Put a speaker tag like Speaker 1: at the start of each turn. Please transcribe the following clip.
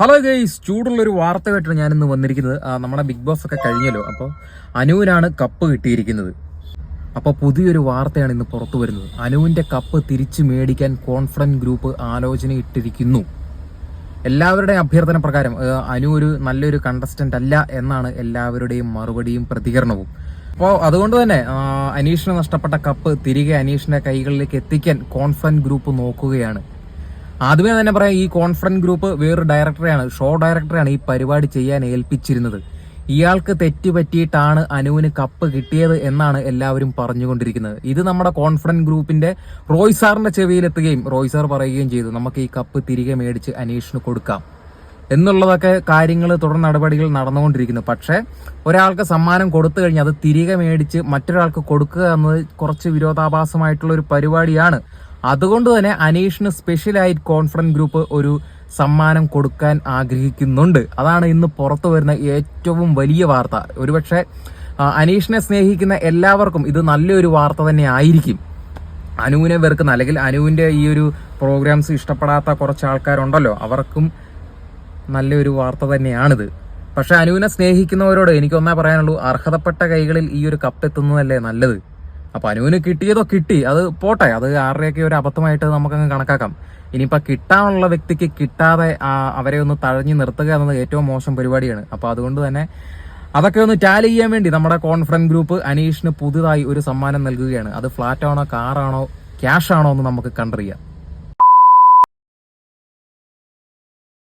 Speaker 1: Hello guys, ചൂടുള്ളൊരു വാർത്തയായിട്ടാണ് ഞാനിന്ന് വന്നിരിക്കുന്നത്. നമ്മുടെ ബിഗ് ബോസ് ഒക്കെ കഴിഞ്ഞല്ലോ. അപ്പോൾ അനുവിനാണ് കപ്പ് കിട്ടിയിരിക്കുന്നത്. അപ്പോൾ പുതിയൊരു വാർത്തയാണ് ഇന്ന് പുറത്തു വരുന്നത്. അനുവിൻ്റെ കപ്പ് തിരിച്ചു മേടിക്കാൻ കോൺഫിഡൻസ് ഗ്രൂപ്പ് ആലോചന ഇട്ടിരിക്കുന്നു. എല്ലാവരുടെയും അഭ്യർത്ഥന പ്രകാരം അനു ഒരു നല്ലൊരു കണ്ടസ്റ്റന്റ് അല്ല എന്നാണ് എല്ലാവരുടെയും മറുപടിയും പ്രതികരണവും. അപ്പോൾ അതുകൊണ്ട് തന്നെ അനീഷിന് നഷ്ടപ്പെട്ട കപ്പ് തിരികെ അനീഷിന്റെ കൈകളിലേക്ക് എത്തിക്കാൻ കോൺഫിഡൻസ് ഗ്രൂപ്പ് നോക്കുകയാണ്. ആദ്യമേ തന്നെ പറയാം, ഈ കോൺഫിഡൻസ് ഗ്രൂപ്പ് വേറൊരു ഡയറക്ടറെയാണ്, ഷോ ഡയറക്ടറെയാണ് ഈ പരിപാടി ചെയ്യാൻ ഏൽപ്പിച്ചിരുന്നത്. ഇയാൾക്ക് തെറ്റ് പറ്റിയിട്ടാണ് അനുവിന് കപ്പ് കിട്ടിയത് എന്നാണ് എല്ലാവരും പറഞ്ഞുകൊണ്ടിരിക്കുന്നത്. ഇത് നമ്മുടെ കോൺഫിഡൻസ് ഗ്രൂപ്പിന്റെ റോയ് സാറിന്റെ ചെവിയിലെത്തുകയും റോയ് സാർ പറയുകയും ചെയ്തു, നമുക്ക് ഈ കപ്പ് തിരികെ മേടിച്ച് അനീഷിന് കൊടുക്കാം എന്നുള്ളതൊക്കെ കാര്യങ്ങൾ തുടർ നടപടികൾ നടന്നുകൊണ്ടിരിക്കുന്നു. പക്ഷേ ഒരാൾക്ക് സമ്മാനം കൊടുത്തു കഴിഞ്ഞാൽ അത് തിരികെ മേടിച്ച് മറ്റൊരാൾക്ക് കൊടുക്കുക എന്നത് കുറച്ച് വിരോധാഭാസമായിട്ടുള്ള ഒരു പരിപാടിയാണ്. അതുകൊണ്ട് തന്നെ അനീഷിന് സ്പെഷ്യലായിട്ട് കോൺഫിഡൻസ് ഗ്രൂപ്പ് ഒരു സമ്മാനം കൊടുക്കാൻ ആഗ്രഹിക്കുന്നുണ്ട്. അതാണ് ഇന്ന് പുറത്തു വരുന്ന ഏറ്റവും വലിയ വാർത്ത. ഒരുപക്ഷെ അനീഷിനെ സ്നേഹിക്കുന്ന എല്ലാവർക്കും ഇത് നല്ലൊരു വാർത്ത തന്നെ ആയിരിക്കും. അനുവിനെ വെറുക്കുന്ന അല്ലെങ്കിൽ അനുവിന്റെ ഈ ഒരു പ്രോഗ്രാംസ് ഇഷ്ടപ്പെടാത്ത കുറച്ച് ആൾക്കാരുണ്ടല്ലോ, അവർക്കും നല്ലൊരു വാർത്ത തന്നെയാണിത്. പക്ഷെ അനുവിനെ സ്നേഹിക്കുന്നവരോട് എനിക്കൊന്നേ പറയാനുള്ളൂ, അർഹതപ്പെട്ട കൈകളിൽ ഈ ഒരു കപ്പ് എത്തുന്നതല്ലേ നല്ലത്. അപ്പൊ അനുവിന് കിട്ടിയതോ കിട്ടി, അത് പോട്ടെ, അത് ആരുടെയൊക്കെ ഒരു അബദ്ധമായിട്ട് നമുക്കങ്ങ് കണക്കാക്കാം. ഇനിയിപ്പോ കിട്ടാനുള്ള വ്യക്തിക്ക് കിട്ടാതെ അവരെ ഒന്ന് തഴഞ്ഞു നിർത്തുക എന്നത് ഏറ്റവും മോശം പരിപാടിയാണ്. അപ്പൊ അതുകൊണ്ട് തന്നെ അതൊക്കെ ഒന്ന് ടാലി ചെയ്യാൻ വേണ്ടി നമ്മുടെ കോൺഫിഡൻസ് ഗ്രൂപ്പ് അനീഷിന് പുതുതായി ഒരു സമ്മാനം നൽകുകയാണ്. അത് ഫ്ലാറ്റ് ആണോ, കാറാണോ, ക്യാഷ് ആണോ എന്ന് നമുക്ക് കണ്ടറിയാം.